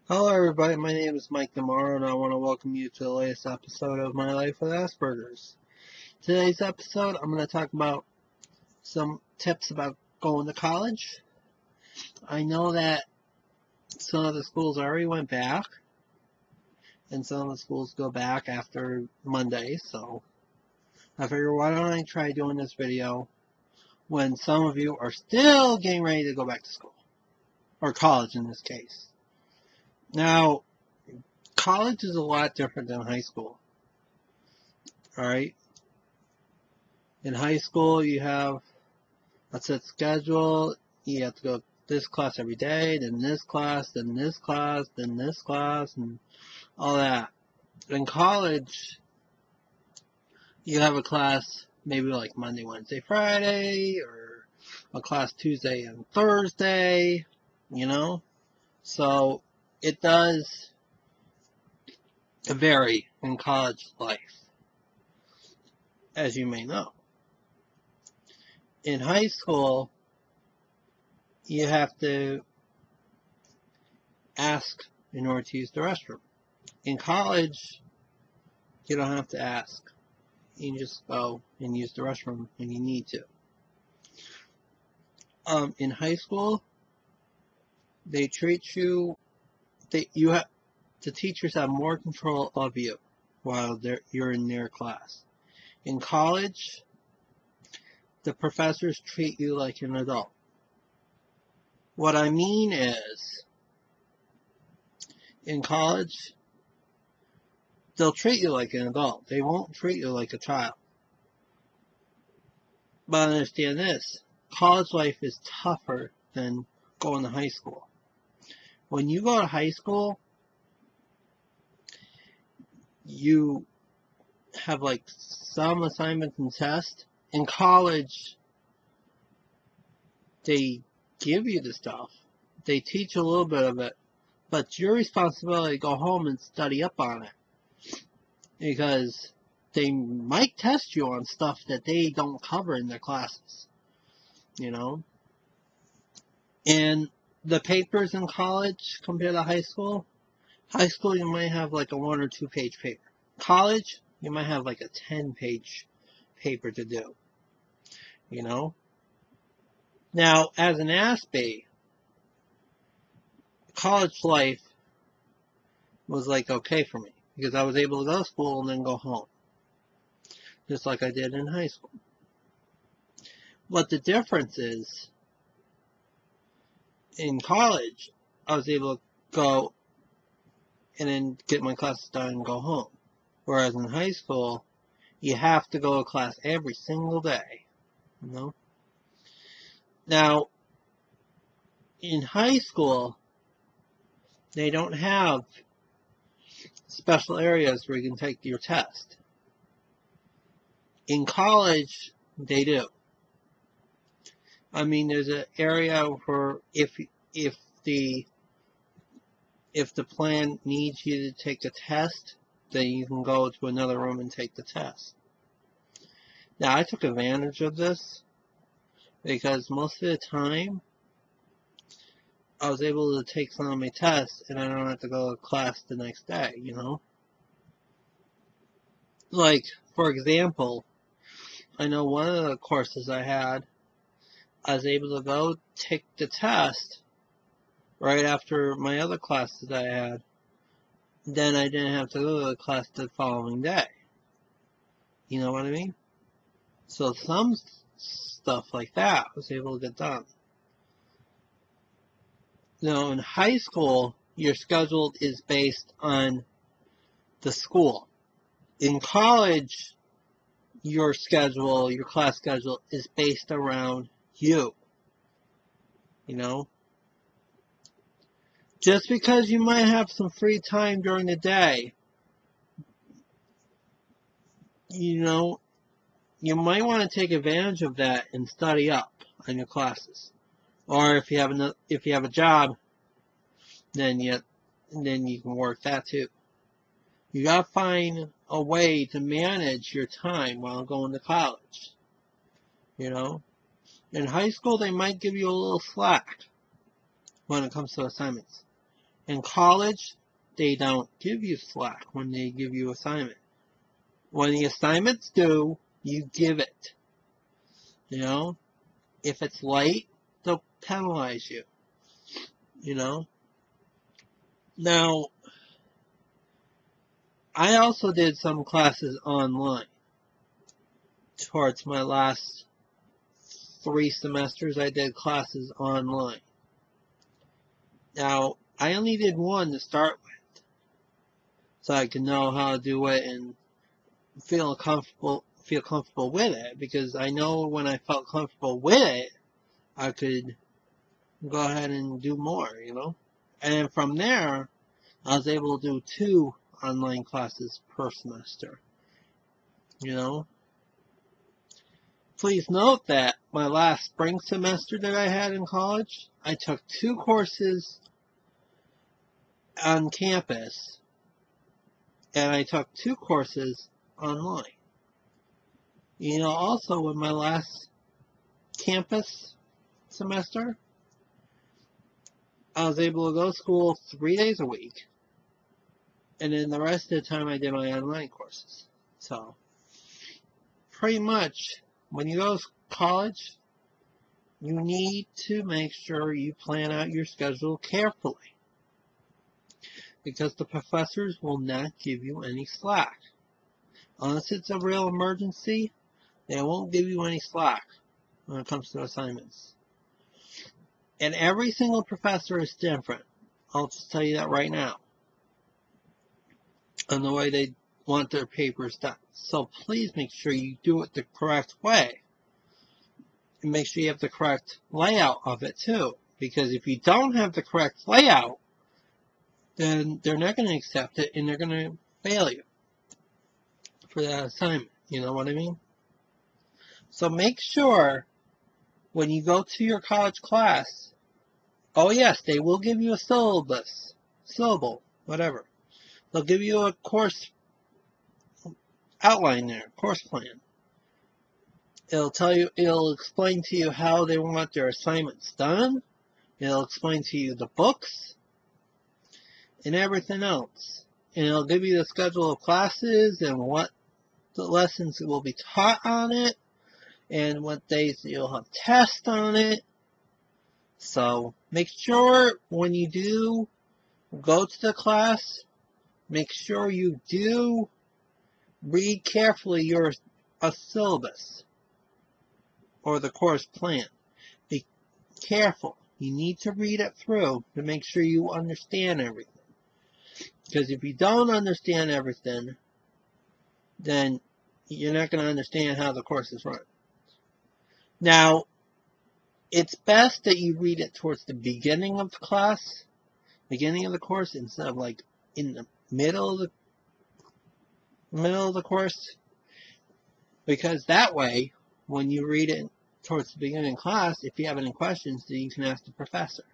Hello everybody, my name is Mike Demaro and I want to welcome you to the latest episode of My Life with Asperger's. Today's episode, I'm going to talk about some tips about going to college. I know that some of the schools already went back, and some of the schools go back after Monday, so I figured why don't I try doing this video when some of you are still getting ready to go back to school, or college in this case. Now, college is a lot different than high school, alright? In high school, you have a set schedule. You have to go this class every day, then this class, then this class, then this class, and all that. In college, you have a class maybe like Monday, Wednesday, Friday, or a class Tuesday and Thursday, you know? So it does vary in college life, as you may know. In high school, you have to ask in order to use the restroom. In college, you don't have to ask. You can just go and use the restroom when you need to. In high school, they treat you, the teachers have more control of you while you're in their class. In college, the professors treat you like an adult. What I mean is, in college, they'll treat you like an adult. They won't treat you like a child. But understand this, college life is tougher than going to high school. When you go to high school, you have like some assignments and tests. In college, they give you the stuff. They teach a little bit of it, but it's your responsibility to go home and study up on it. Because they might test you on stuff that they don't cover in their classes, you know? And the papers in college compared to high school you might have like a 1 or 2 page paper. College, you might have like a 10-page paper to do, you know? Now, as an Aspie, college life was like okay for me because I was able to go to school and then go home, just like I did in high school. What the difference is, in college, I was able to go and then get my classes done and go home. Whereas in high school, you have to go to class every single day, you know? Now, in high school, they don't have special areas where you can take your test. In college, they do. I mean, there's an area where if the plan needs you to take a test, then you can go to another room and take the test. Now, I took advantage of this because most of the time, I was able to take some of my tests and I don't have to go to class the next day, you know? Like, for example, I know one of the courses I had, I was able to go take the test right after my other classes I had. Then I didn't have to go to the class the following day. You know what I mean? So some stuff like that was able to get done. Now in high school, your schedule is based on the school. In college, your schedule, your class schedule is based around you. You know? Just because you might have some free time during the day, you know, you might want to take advantage of that and study up on your classes. Or if you have a job, then you can work that too. You gotta find a way to manage your time while going to college. You know? In high school, they might give you a little slack when it comes to assignments. In college, they don't give you slack when they give you assignment. When the assignment's due, you give it. You know, if it's late, they'll penalize you. You know. Now, I also did some classes online. Towards my last 3 semesters, I did classes online. Now, I only did one to start with, so I could know how to do it and feel comfortable with it, because I know when I felt comfortable with it, I could go ahead and do more, you know. And then from there, I was able to do 2 online classes per semester, you know. Please note that my last spring semester that I had in college, I took 2 courses on campus, and I took 2 courses online. You know, also in my last campus semester, I was able to go to school 3 days a week, and then the rest of the time I did my online courses. So, pretty much, when you go to college, you need to make sure you plan out your schedule carefully, because the professors will not give you any slack. Unless it's a real emergency, they won't give you any slack when it comes to assignments. And every single professor is different. I'll just tell you that right now. And the way they want their papers done. So please make sure you do it the correct way. And make sure you have the correct layout of it too. Because if you don't have the correct layout, then they're not going to accept it and they're going to fail you for that assignment. You know what I mean? So make sure when you go to your college class, oh yes, they will give you a syllable, whatever. They'll give you a course outline there, course plan. It'll explain to you how they want their assignments done. It'll explain to you the books and everything else. And it'll give you the schedule of classes and what the lessons will be taught on it and what days you'll have tests on it. So make sure when you do go to the class, make sure you do read carefully your syllabus or the course plan. Be careful. You need to read it through to make sure you understand everything. Because if you don't understand everything, then you're not going to understand how the course is run. Now, it's best that you read it towards the beginning of the class, beginning of the course, instead of like in the middle of the course, because that way, when you read it towards the beginning of class, if you have any questions, then you can ask the professor,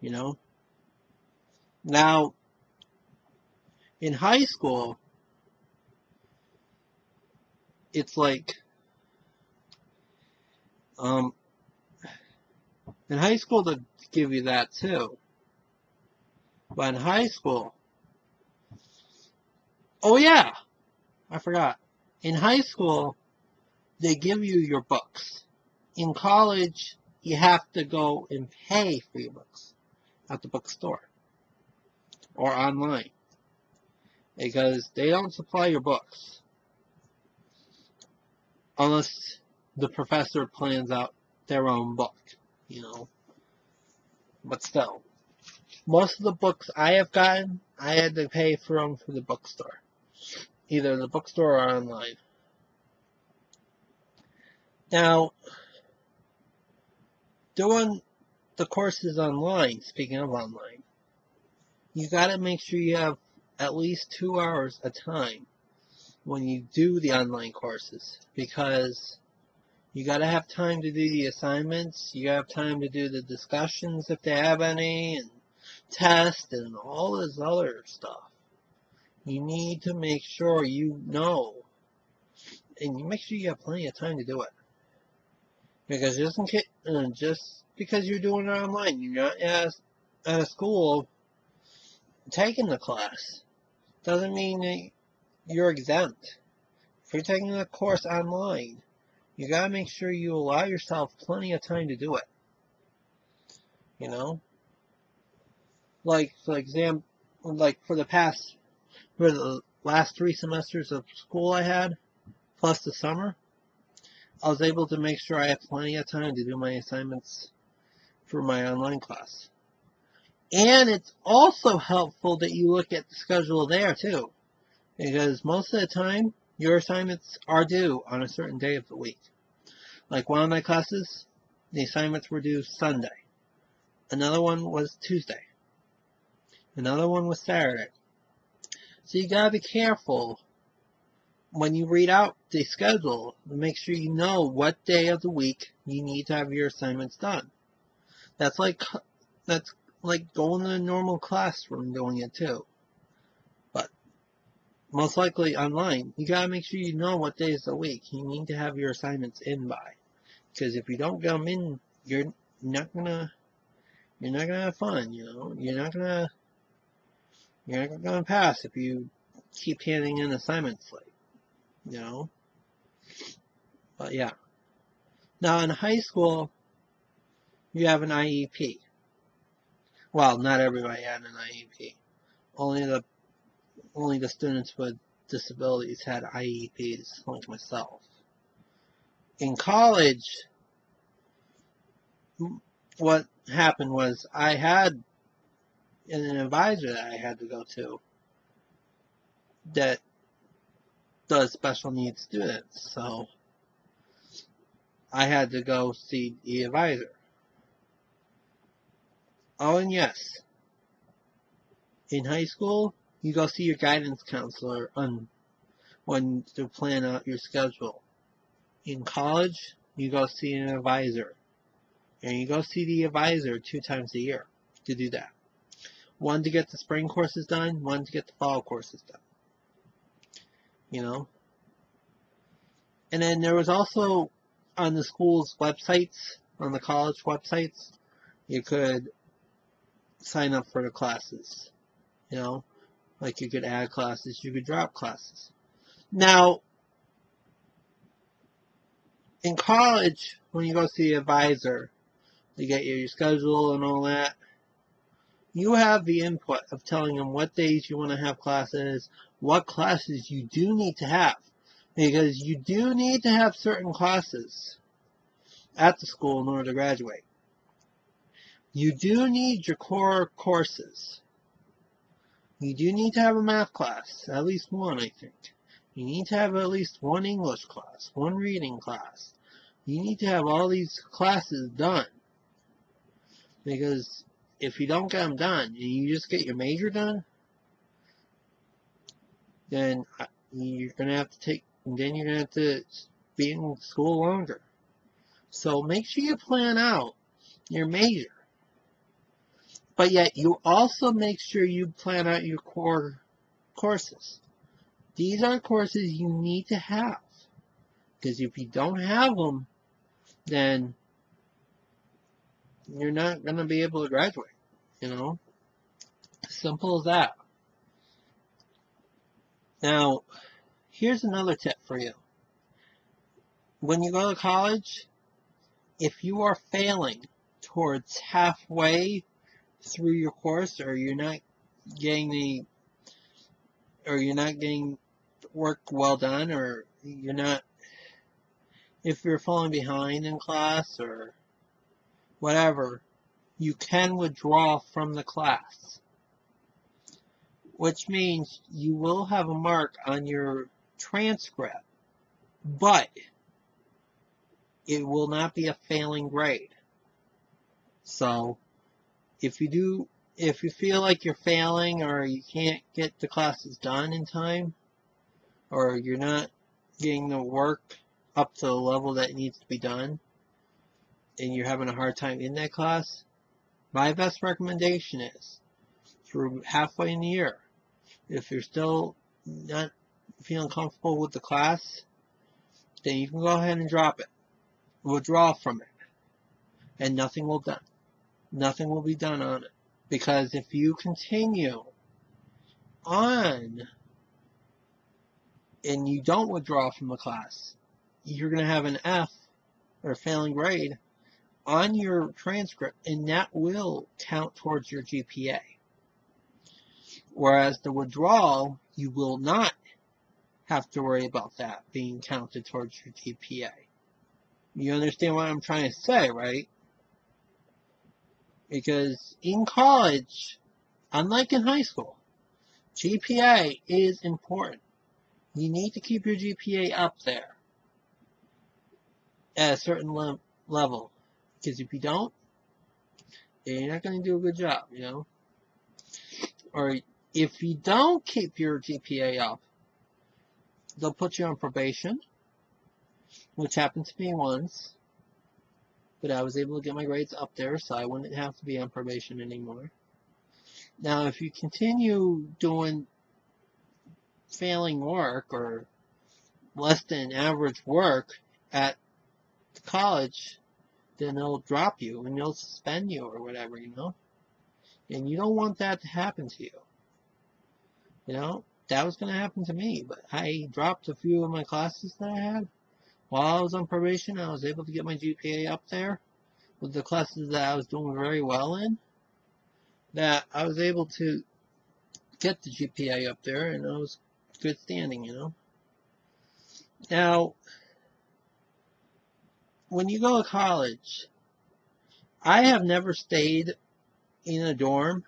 you know. Now, in high school, it's like, in high school they give you that too, but in high school, oh yeah, I forgot. In high school, they give you your books. In college, you have to go and pay for your books at the bookstore or online because they don't supply your books unless the professor plans out their own book, you know. But still, most of the books I have gotten, I had to pay for them for the bookstore, either the bookstore or online. Now, doing the courses online, speaking of online, you got to make sure you have at least 2 hours a time when you do the online courses, because you got to have time to do the assignments, you got to have time to do the discussions if they have any, and test and all this other stuff. You need to make sure you know, and you make sure you have plenty of time to do it. Because just because you're doing it online, you're not at a school taking the class. Doesn't mean that you're exempt. If you're taking a course online, you gotta make sure you allow yourself plenty of time to do it. You know? Like, for example, for the last 3 semesters of school I had, plus the summer, I was able to make sure I had plenty of time to do my assignments for my online class. And it's also helpful that you look at the schedule there too, because most of the time, your assignments are due on a certain day of the week. Like one of my classes, the assignments were due Sunday. Another one was Tuesday. Another one was Saturday. So you gotta be careful when you read out the schedule to make sure you know what day of the week you need to have your assignments done. That's like going to a normal classroom doing it too. But most likely online, you gotta make sure you know what days of the week you need to have your assignments in by. Because if you don't get them in, you're not gonna have fun, you know? You're not gonna pass if you keep handing in assignments late, you know? But yeah. Now in high school, you have an IEP. Well, not everybody had an IEP. Only the students with disabilities had IEPs, like myself. In college, what happened was I had an advisor that I had to go to that does special needs students, so I had to go see the advisor. Oh, and yes, in high school, you go see your guidance counselor when to plan out your schedule. In college, you go see an advisor, and you go see the advisor 2 times a year to do that. One to get the spring courses done, one to get the fall courses done. You know? And then there was also on the school's websites, on the college websites, you could sign up for the classes. You know? Like you could add classes, you could drop classes. Now, in college, when you go see the advisor, to get your schedule and all that, you have the input of telling them what days you want to have classes, what classes you do need to have. Because you do need to have certain classes at the school in order to graduate. You do need your core courses. You do need to have a math class, at least one, I think. You need to have at least one English class, one reading class. You need to have all these classes done. Because if you don't get them done, and you just get your major done, then you're going to have to be in school longer. So make sure you plan out your major. But yet you also make sure you plan out your core courses. These are courses you need to have. Because if you don't have them, then you're not going to be able to graduate. You know? Simple as that. Now, here's another tip for you. When you go to college, if you are failing towards halfway through your course, or you're not getting work well done, or if you're falling behind in class or whatever, you can withdraw from the class, which means you will have a mark on your transcript, but it will not be a failing grade. So if you feel like you're failing, or you can't get the classes done in time, or you're not getting the work up to the level that needs to be done, and you're having a hard time in that class, my best recommendation is, through halfway in the year, if you're still not feeling comfortable with the class, then you can go ahead and drop it. Withdraw from it. And nothing will be done on it. Because if you continue on and you don't withdraw from the class, you're going to have an F or failing grade on your transcript, and that will count towards your GPA. Whereas the withdrawal, you will not have to worry about that being counted towards your GPA. You understand what I'm trying to say, right? Because in college, unlike in high school, GPA is important. You need to keep your GPA up there at a certain level. Because if you don't, you're not going to do a good job, you know? Or if you don't keep your GPA up, they'll put you on probation, which happened to me once. But I was able to get my grades up there, so I wouldn't have to be on probation anymore. Now, if you continue doing failing work or less than average work at college, then they'll drop you and they'll suspend you or whatever, you know? And you don't want that to happen to you. You know, that was going to happen to me, but I dropped a few of my classes that I had. While I was on probation, I was able to get my GPA up there with the classes that I was doing very well in, that I was able to get the GPA up there, and I was good standing, you know. Now, when you go to college, I have never stayed in a dorm.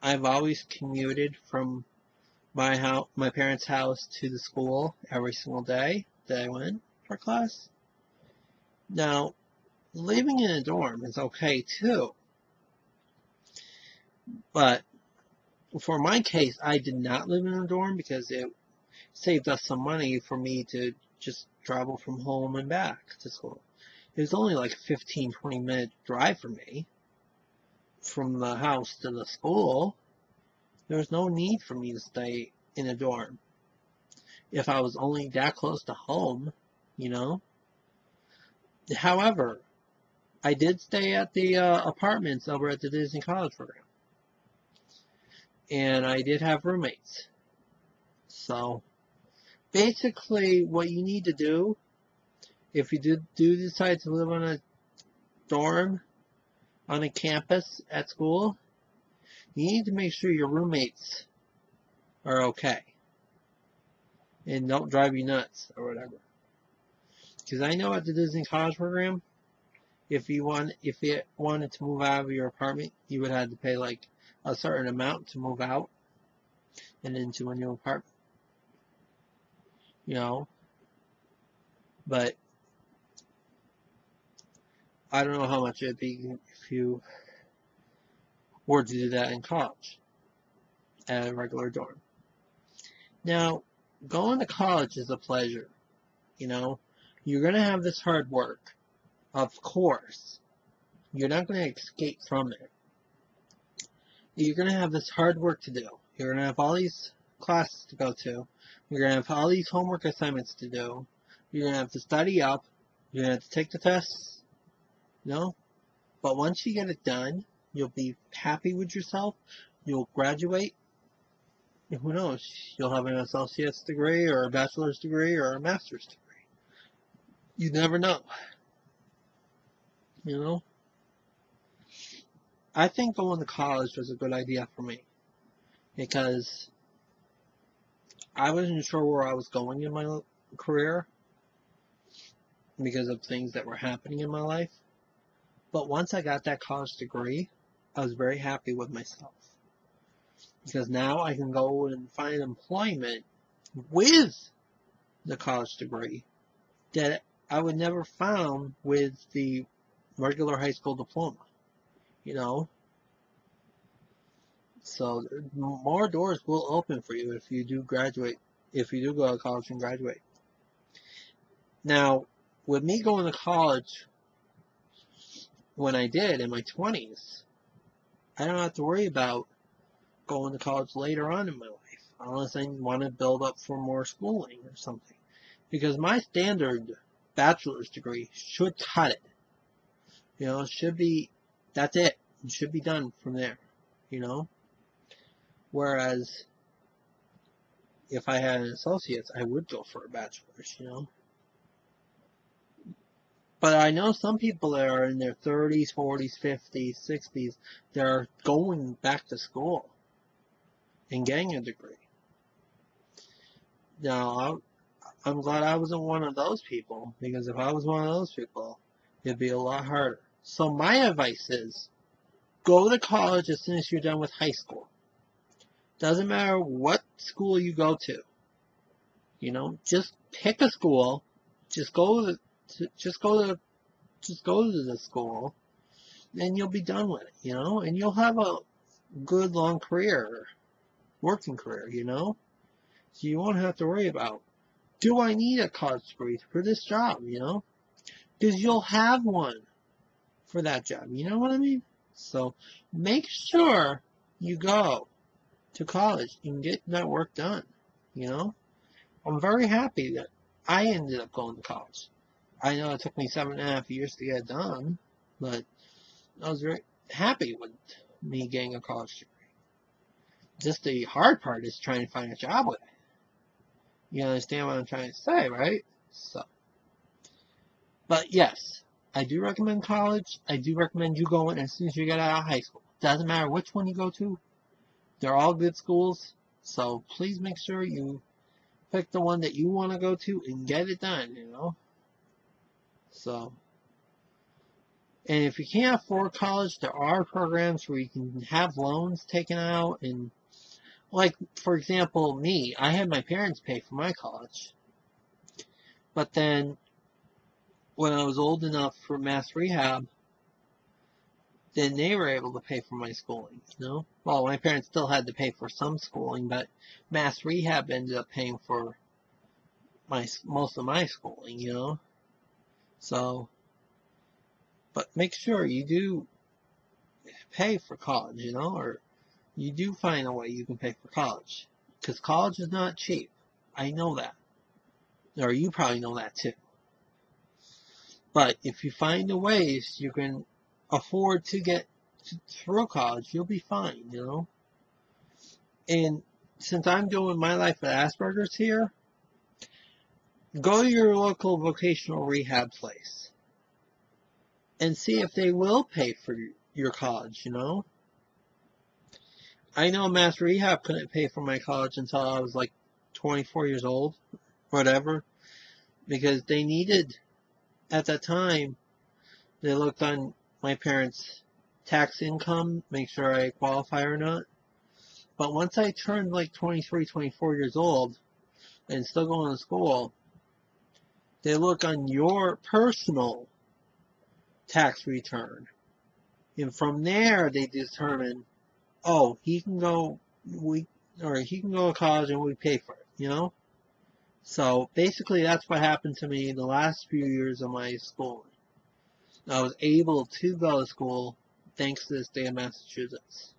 I've always commuted from my parents' house to the school every single day that I went for class. Now, living in a dorm is okay too, but for my case, I did not live in a dorm because it saved us some money for me to just travel from home and back to school. It was only like a 15-20 minute drive for me from the house to the school. There was no need for me to stay in a dorm if I was only that close to home, you know. However, I did stay at the apartments over at the Disney College program, and I did have roommates. So basically what you need to do if you do decide to live on a dorm on a campus at school, you need to make sure your roommates are okay and don't drive you nuts or whatever. Because I know at the Disney College program, if you wanted to move out of your apartment, you would have to pay like a certain amount to move out and into a new apartment. You know, but I don't know how much it'd be if you were to do that in college at a regular dorm. Now, going to college is a pleasure. You know, you're going to have this hard work. Of course. You're not going to escape from it. You're going to have this hard work to do. You're going to have all these classes to go to. You're going to have all these homework assignments to do. You're going to have to study up. You're going to have to take the tests. You know? But once you get it done, you'll be happy with yourself. You'll graduate. And who knows? You'll have an associate's degree or a bachelor's degree or a master's degree. You never know. You know? I think going to college was a good idea for me. Because I wasn't sure where I was going in my career. Because of things that were happening in my life. But once I got that college degree, I was very happy with myself. Because now I can go and find employment with the college degree that I would never found with the regular high school diploma. You know? So more doors will open for you if you do graduate, if you do go to college and graduate. Now, with me going to college when I did in my 20s, I don't have to worry about going to college later on in my life, unless I want to build up for more schooling or something. Because my standard bachelor's degree should cut it. You know, it should be, that's it. It should be done from there, you know. Whereas if I had an associate's, I would go for a bachelor's, you know. But I know some people that are in their 30s, 40s, 50s, 60s, they're going back to school and getting a degree. Now, I'm glad I wasn't one of those people, because if I was one of those people, it'd be a lot harder. So my advice is, go to college as soon as you're done with high school. Doesn't matter what school you go to. You know, just pick a school. Just go to the school, and you'll be done with it. You know, and you'll have a good long career, working career. You know, so you won't have to worry about, do I need a college degree for this job? You know, because you'll have one for that job. You know what I mean? So make sure you go to college and get that work done. You know, I'm very happy that I ended up going to college. I know it took me 7.5 years to get it done, but I was very happy with me getting a college degree. Just the hard part is trying to find a job with it. You understand what I'm trying to say, right? So, but yes, I do recommend college. I do recommend you going as soon as you get out of high school. Doesn't matter which one you go to. They're all good schools. So please make sure you pick the one that you want to go to and get it done, you know? So, and if you can't afford college, there are programs where you can have loans taken out. And, like, for example, me, I had my parents pay for my college. But then, when I was old enough for mass rehab, then they were able to pay for my schooling, you know? Well, my parents still had to pay for some schooling, but mass rehab ended up paying for most of my schooling, you know? So, but make sure you do pay for college, you know, or you do find a way you can pay for college. Because college is not cheap. I know that. Or you probably know that too. But if you find the ways you can afford to get through college, you'll be fine, you know. And since I'm doing my life with Asperger's here, go to your local vocational rehab place and see if they will pay for your college, you know. I know Mass Rehab couldn't pay for my college until I was like 24 years old, whatever, because they needed, at that time, they looked on my parents' tax income, make sure I qualify or not. But once I turned like 23, 24 years old and still going to school, they look on your personal tax return. And from there, they determine, oh, he can go to college and we pay for it, you know? So basically that's what happened to me the last few years of my schooling. I was able to go to school thanks to the state of Massachusetts.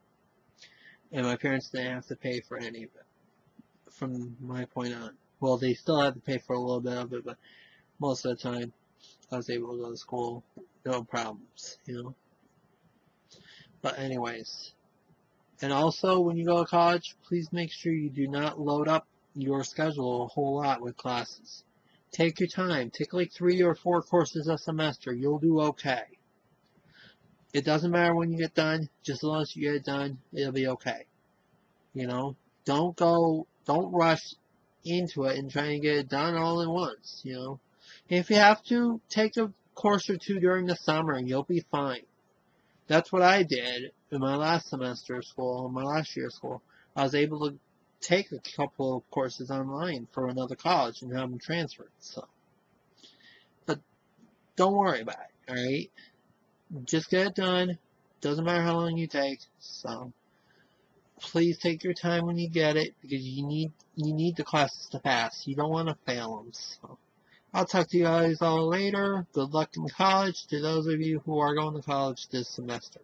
And my parents didn't have to pay for any of it from my point on. Well, they still had to pay for a little bit of it, but most of the time I was able to go to school, no problems, you know? But anyways, and also when you go to college, please make sure you do not load up your schedule a whole lot with classes. Take your time. Take like 3 or 4 courses a semester. You'll do okay. It doesn't matter when you get done. Just as long as you get it done, it'll be okay. You know? Don't rush into it and try and get it done all at once, you know? If you have to, take a course or two during the summer and you'll be fine. That's what I did in my last semester of school, my last year of school. I was able to take a couple of courses online for another college and have them transferred. So, but don't worry about it, alright? Just get it done. Doesn't matter how long you take. So, please take your time when you get it, because you need the classes to pass. You don't want to fail them. So, I'll talk to you guys all later. Good luck in college to those of you who are going to college this semester.